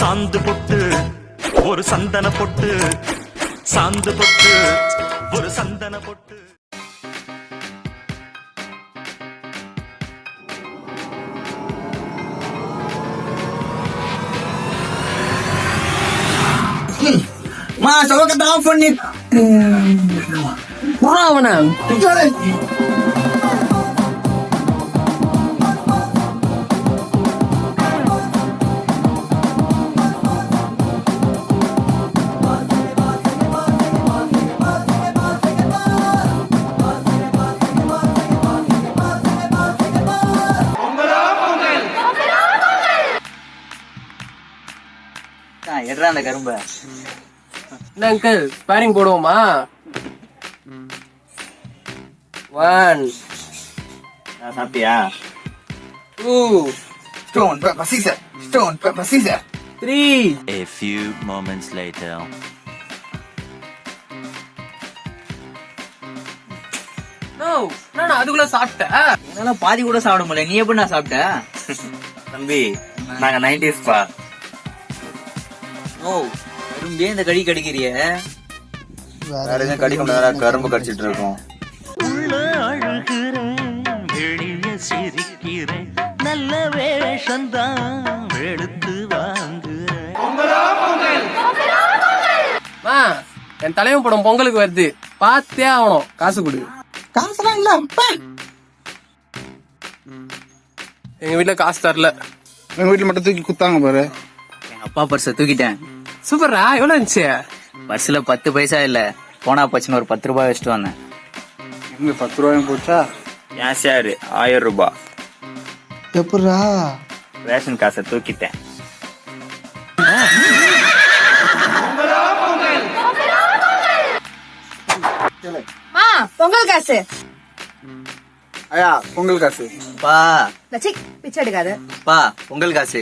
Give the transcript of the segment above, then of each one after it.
சாந்து பொட்டு ஒரு சந்தன பொட்டு, சாந்து பொட்டு ஒரு சந்தன பொட்டு. மா சவக்கத்தை ஆஃப் பண்ணி அவன எட்ரா அந்த கரும்ப. என்ன அங்கிள் ஸ்பேரிங் போடுவோமா? 1 சாப்பிட்டியா? 2 stone paper scissor, stone paper scissor. 3. A few moments later. No நான் அதுக்குள்ள சாப்பிட்டேன். என்னால பாதி கூட சாப்பிட முடியல. நீ எப்படி நான் சாப்பிட்ட? தம்பி நாங்க 90s பா. ஓ கரும்பே இந்த கடி கடிக்கிறிய? வேற எதுவும் கடிக்க முடியாத கரும்பு கடிச்சிட்டு இருக்கோம். உள்ள அழுகிறேன் வெளிய சிரிக்கிறேன், நல்ல வேஷந்தான் வெளுத்து வாங்குறேன். மா என் தலைவன் படம் பொங்கலுக்கு வருது, பார்த்தே ஆகணும். காசு கொடு. காசுலாம் இல்ல. எங்க வீட்டுல காசு தரல. எங்க வீட்டுல மட்டும் தூக்கி குத்தாங்க பாரு. எங்க அப்பா பர்ஸ தூக்கிட்டேன். சூப்பரா, எவ்வளவு இருந்துச்சு? பர்ஸ்ல 10 பைசா இல்ல, போனா போச்சுன்னு ஒரு 10 ரூபாய் வச்சுட்டு வந்தேன். எங்க 10 ரூபாயும் போச்சா? ஏன் சார் 1000 ரூபாய் எப்படா? ரேஷன் காசை தூக்கிட்டேன். பொங்கல் காசு. ஐயா பொங்கல் காசு. பா பிச்சை எடுக்காது. பா பொங்கல் காசு.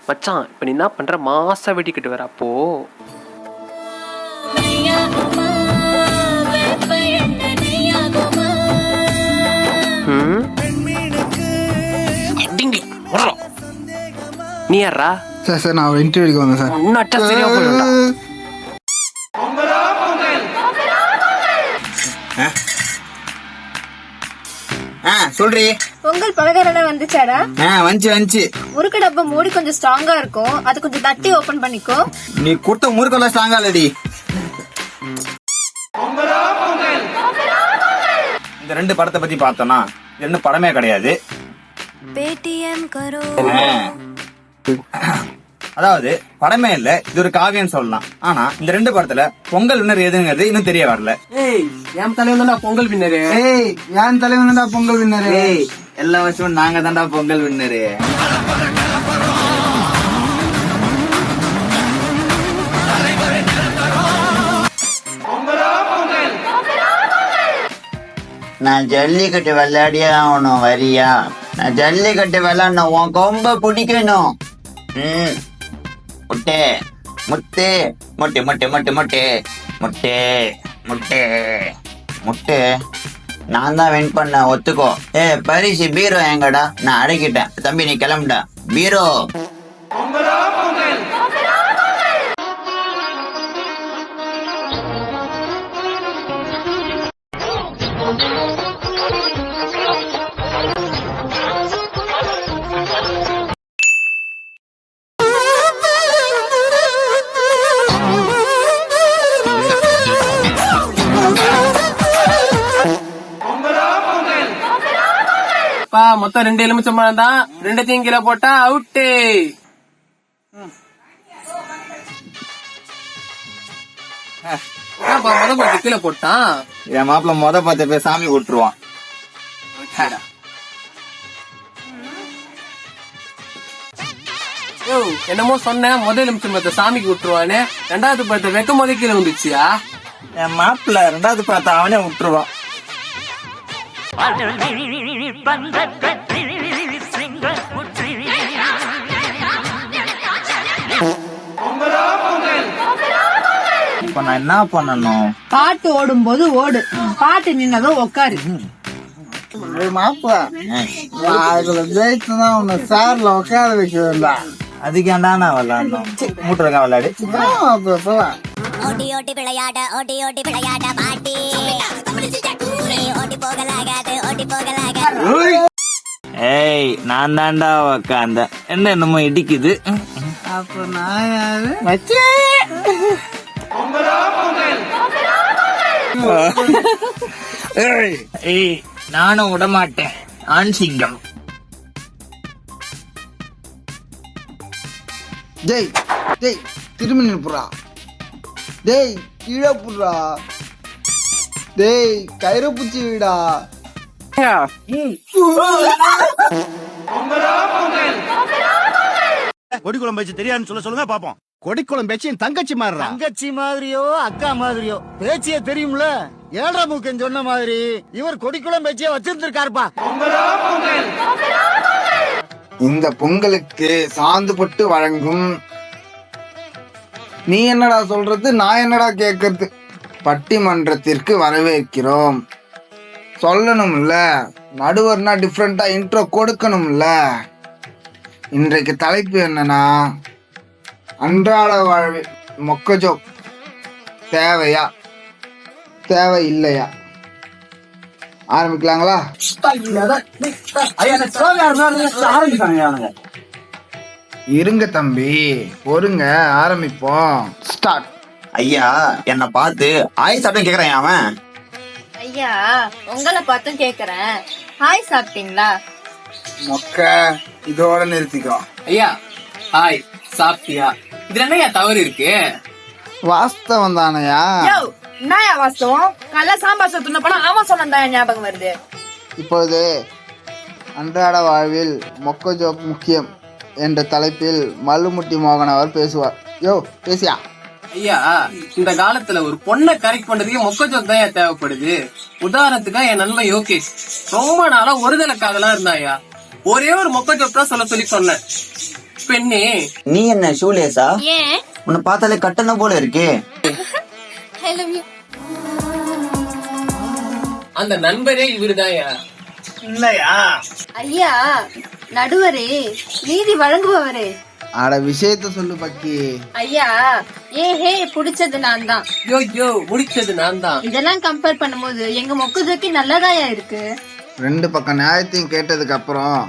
மச்சான் இப்ப நீ என்ன பண்ற? மாசா வெட்டிக்கிட்டு வர. அப்போ நீ யாரா? சார் நான் ஒரு இன்டர்வியூக்கு வந்தேன் சார். இன்னும் அட்டா சரியா போயிடும்டா. சொல்றி. பொங்கல் பலகாரம் வந்துச்சாடா? வந்துச்சு. முறுக்கு டப்பா மூடி கொஞ்சம் ஸ்ட்ராங்கா இருக்கும், அது கொஞ்சம் தட்டி ஓபன் பண்ணிக்கோ. நீ கொடுத்த முறுக்கெல்லாம் ஸ்ட்ராங்கா இல்லடி. இந்த 2 படத்தை பத்தி பார்த்தோம்னா 2 படமே கிடையாது. அதாவது படமே இல்ல, இது ஒரு காவியம் சொல்லலாம். ஆனா இந்த 2 படத்துல பொங்கல் வின்னர் எதுங்கிறது இன்னும் தெரிய வரல. என் தலைவன் தான் பொங்கல் வின்னரு. என் தலைவன் தான் பொங்கல் வின்னரு. எல்லா வருஷமும் நாங்க தான்டா பொங்கல் வின்னரு. நான் ஜல்லிக்கட்டு விளையாடியே ஆகணும், வரியா? நான் ஜல்லிக்கட்டு விளையாடணும், உன் கொம்ப பிடிக்கணும். முட்டே முட்டே முட்டை முட்டை முட்டை முட்டை முட்டை முட்டை முட்டை. நான் தான் வின் பண்ண, ஒத்துக்கோ. பரிசு பீரோ எங்கடா? நான் அடக்கிட்டேன். தம்பி நீ கிளம்புடா. பீரோ மொத்தம் 2 எலுமிச்சம்பழம் தான். 2த்தையும் கீழே போட்டா அவுட்டு. மொத பார்த்து கீழே போட்டான். என் மாப்பிள்ள மொத பார்த்து போய் சாமி விட்டுருவான். என்னமோ சொன்னேன், முதல் எலுமிச்சம்பழத்தை சாமிக்கு விட்டுருவானே, 2வது பழத்தை வைக்கும் போதே கீழே வந்துச்சியா? என் மாப்பிள்ள 2வது பழத்தை அவனே விட்டுருவான். இப்ப நான் என்ன பண்ணணும்? பாட்டு ஓடும் போது ஓடு, பாட்டு நின்னதும் உட்காரு. மாப்பிள அதுல ஜெயிச்சுதான் உன்னை சார்ல உட்கார வைக்க வேண்டாம். அதுக்கேண்டா நான் விளாடணும். மூட்டை இருக்கா விளையாடு. மாப்பிள போலாம். ஓடி ஓடி விளையாட பாட்டி நீ ஓடி போகலாகாது ஓடி போகலாகாது. ஏய் நான் தாண்டா உக்காந்த என்னமோ இடிக்குது. அப்ப நான் யாரு? ஏய் நானும் விட மாட்டேன். ஆண் சிங்கம். டேய் டேய் திரும்பி நிற்புறா. டேய் கீழே புடுறா. டேய் கயிறு பூச்சி விடா. கொடி குளம் பேச்சு தெரியாதுன்னு சொல்லுங்க பாப்போம். கொடிக்குளம் பேச்சு என் தங்கச்சி மாதிரி தங்கச்சி மாதிரியோ அக்கா மாதிரியோ பேச்சியே தெரியும்ல. ஏழரை மூக்கன் சொன்ன மாதிரி இவர் கொடிக்குளம் பேச்சியே வச்சிருந்திருக்காருப்பா. இந்த பொங்கலுக்கு சாந்து பட்டு வழங்கும் நீ என்னடா சொல்றது நான் என்னடா கேட்கறது பட்டிமன்றத்திற்கு வரவேற்கிறோம். சொல்லணும்ல, நடுவர்னா டிஃப்ரெண்டா இன்ட்ரோ கொடுக்கணும்ல. இன்றைக்கு தலைப்பு என்னன்னா அன்றாட வாழ்வில் மொக்கஜோ தேவையா தேவை இல்லையா? ஆரம்பிக்கலாங்களா? இருங்க தம்பி, பொறுங்க, ஆரம்பிப்போம். ஸ்டார்ட். ஐயா என்னை பார்த்து ஆய் சாப்பிட்டு கேக்குறேன் அவன். ஐயா உங்களை பார்த்தும் கேக்குறேன், ஹாய் சாப்பிட்டீங்களா? மொக்க இதோட நிறுத்திக்கோ. ஐயா ஹாய் சாப்பிட்டியா? இதுல என்னையா தவறு இருக்கு? வாஸ்தவம் தானையா? யோ என்னயா வாஸ்தவம்? காலைல சாம்பார் சத்துன போனா அவன் சொன்னதான் ஞாபகம் வருது. இப்போது அன்றாட வாழ்வில் மொக்க ஜோக் முக்கியம் என்ற தலைப்பில் மல்லுமுட்டி மோகன் அவர் பேசுவார். யோ பேசியா? ஐயா இந்த காலத்துல ஒரு பொண்ணை கரெக்ட் பண்றதுக்கு மொக்க ஜோக் தான் தேவைப்படுது. உதாரணத்துக்கா என் நண்பன் யோகேஷ் ரொம்ப நாளா ஒருதலை காதலா இருந்தாயா. ஒரே ஒரு மொக்க ஜோக் தான் சொல்ல சொல்லி சொன்னேன். பெண்ணே நீ என்ன ஷூலேஸா? ஏன்? உன்னை பார்த்தாலே கட்டணம் போல இருக்கே. I love you. அந்த நண்பரே இவருதாயா. இல்லையா? ஐயா நடுவரே, நீதி வழங்குபவரே. அட விஷயத்த சொல்லு பக்கி. ஐயா ஹே புடிச்சது நான் தான். யோ யோ முடிச்சது நான் தான். இதெல்லாம் கம்பேர் பண்ணும்போது எங்க மொக்க ஜோக்கி நல்லதாயா இருக்கு. ரெண்டு பக்கம் நியாயத்தையும் கேட்டதுக்கு அப்புறம்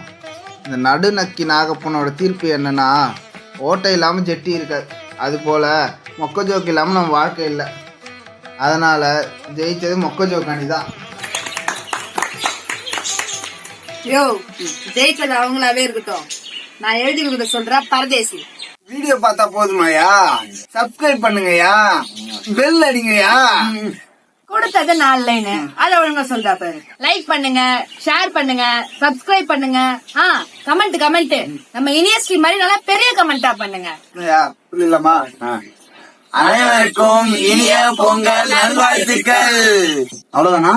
இந்த நடுநக்கி நாகப்பனோட தீர்ப்பு என்னன்னா, ஓட்டை இல்லாம ஜெட்டி இருக்காது. அது போல மொக்க ஜோக்கு இல்லாம நம்ம வாழ்க்கை இல்லை. அதனால ஜெயிச்சது மொக்க ஜோக்காண்டி தான். யோ ஜெயிச்சது அவங்களாவே இருக்கட்டும், நான் எழுதி கொடுக்க சொல்றேன் பரதேசி. வீடியோ பார்த்தா போதுமாயா? Subscribe பண்ணுங்கயா, bell அடிங்கயா. கொடுத்தது 4 லைன், அத ஒழுங்கா சொல்றா பாரு. லைக் பண்ணுங்க, ஷேர் பண்ணுங்க, சப்ஸ்கிரைப் பண்ணுங்க. கமெண்ட் நம்ம யூனிவர்சிட்டி மாதிரி நல்லா பெரிய கமெண்டா பண்ணுங்க. புரியலாமா? அனைவருக்கும் இனிய பொங்கல் நல்வாழ்த்துக்கள். அவ்வளவுதானா?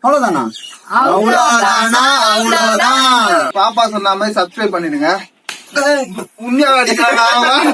அவ்வளவுதானா? பாப்பா சொன்ன மாதிரி சப்ஸ்கிரைப் பண்ணிடுங்க. உண்மையா அடிக்கலாம்.